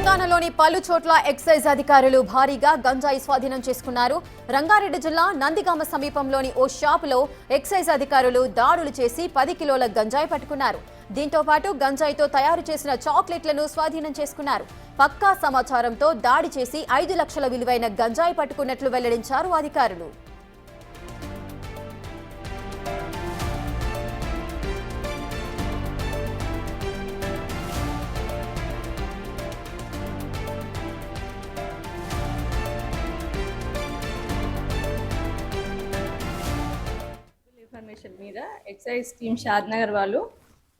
తెలంగాణలోని పలు చోట్ల ఎక్సైజ్ అధికారులు భారీగా గంజాయి స్వాధీనం చేసుకున్నారు. రంగారెడ్డి జిల్లా నందిగామ సమీపంలోని ఓ షాపులో ఎక్సైజ్ అధికారులు దాడులు చేసి 10 కిలోల గంజాయి పట్టుకున్నారు. దీంతో పాటు గంజాయితో తయారు చేసిన చాక్లెట్లను స్వాధీనం చేసుకున్నారు. పక్కా సమాచారంతో దాడి చేసి 5 లక్షల విలువైన గంజాయి పట్టుకున్నట్లు వెల్లడించారు అధికారులు. ఇన్ఫర్మేషన్ మీద ఎక్సైజ్ టీమ్ షాద్నగర్ వాళ్ళు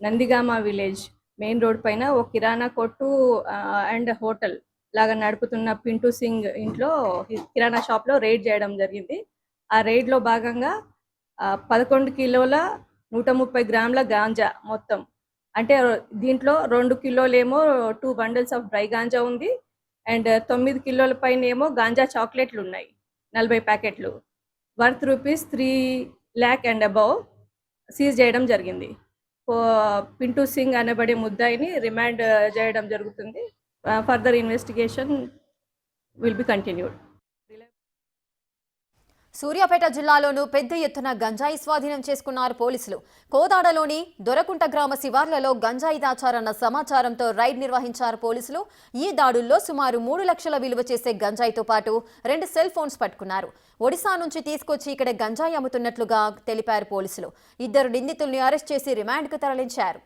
నందిగామ విలేజ్ మెయిన్ రోడ్ పైన ఒక కిరాణా కొట్టు అండ్ హోటల్ లాగా నడుపుతున్న పింటూ సింగ్ ఇంట్లో కిరాణా షాప్లో రైడ్ చేయడం జరిగింది. ఆ రైడ్లో భాగంగా 11 కిలోల 130 గ్రాముల గాంజా మొత్తం, అంటే దీంట్లో 2 కిలోలేమో 2 బండిల్స్ ఆఫ్ డ్రై గాంజా ఉంది అండ్ 9 కిలోల పైన ఏమో గాంజా చాక్లెట్లు ఉన్నాయి, 40 ప్యాకెట్లు worth ₹3 lakh and above seize చేయడం జరిగింది. పింటూ సింగ్ అనబడే ముద్దాయిని రిమాండ్ చేయడం జరుగుతుంది. Further investigation will be continued. Suryapet జిల్లాలోనూ పెద్ద ఎత్తున గంజాయి స్వాధీనం చేసుకున్నారు పోలీసులు. కోదాడలోని దొరకుంట గ్రామ శివార్లలో గంజాయి దాచారన్న సమాచారంతో రైడ్ నిర్వహించారు పోలీసులు. ఈ దాడుల్లో సుమారు 3 లక్షల విలువ చేసే గంజాయితో పాటు 2 సెల్ ఫోన్స్ పట్టుకున్నారు. ఒడిశా నుంచి తీసుకొచ్చి ఇక్కడ గంజాయి అమ్ముతున్నట్లుగా తెలిపారు పోలీసులు. 2 నిందితుల్ని అరెస్ట్ చేసి రిమాండ్కు తరలించారు.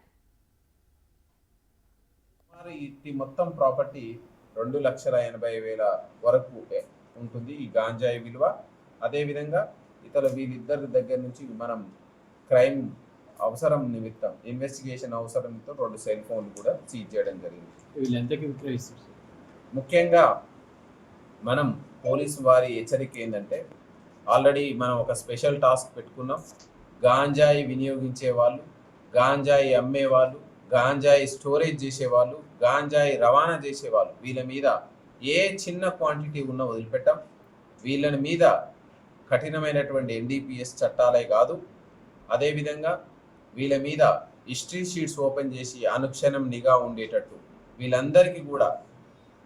మొత్తం ప్రాపర్టీ 2,80,000 వరకు ఉంటుంది ఈ గంజాయి విలువ. అదేవిధంగా వీళ్ళిద్దరి దగ్గర నుంచి మనం క్రైమ్ అవసరం నిమిత్తం ఇన్వెస్టిగేషన్ అవసరంతో 2 సెల్ ఫోన్లు కూడా సీజ్ చేయడం జరిగింది. ముఖ్యంగా మనం పోలీసు వారి హెచ్చరిక ఏంటంటే, ఆల్రెడీ మనం ఒక స్పెషల్ టాస్క్ పెట్టుకున్నాం. గాంజాయి వినియోగించే వాళ్ళు, గాంజాయి అమ్మేవాళ్ళు, గాంజాయి స్టోరేజ్ చేసేవాళ్ళు, గాంజాయి రవాణా చేసేవాళ్ళు, వీళ్ళ మీద ఏ చిన్న క్వాంటిటీ ఉన్నా వదిలిపెట్టాం. వీళ్ళని మీద కఠినమైనటువంటి NDPS చట్టాలే కాదు, అదేవిధంగా వీళ్ళ మీద హిస్టరీ షీట్స్ ఓపెన్ చేసి అనుక్షణం నిఘా ఉండేటట్టు వీళ్ళందరికీ కూడా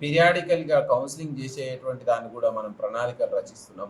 పీరియాడికల్గా కౌన్సిలింగ్ చేసేటువంటి దాన్ని కూడా మనం ప్రణాళికలు రచిస్తున్నాం.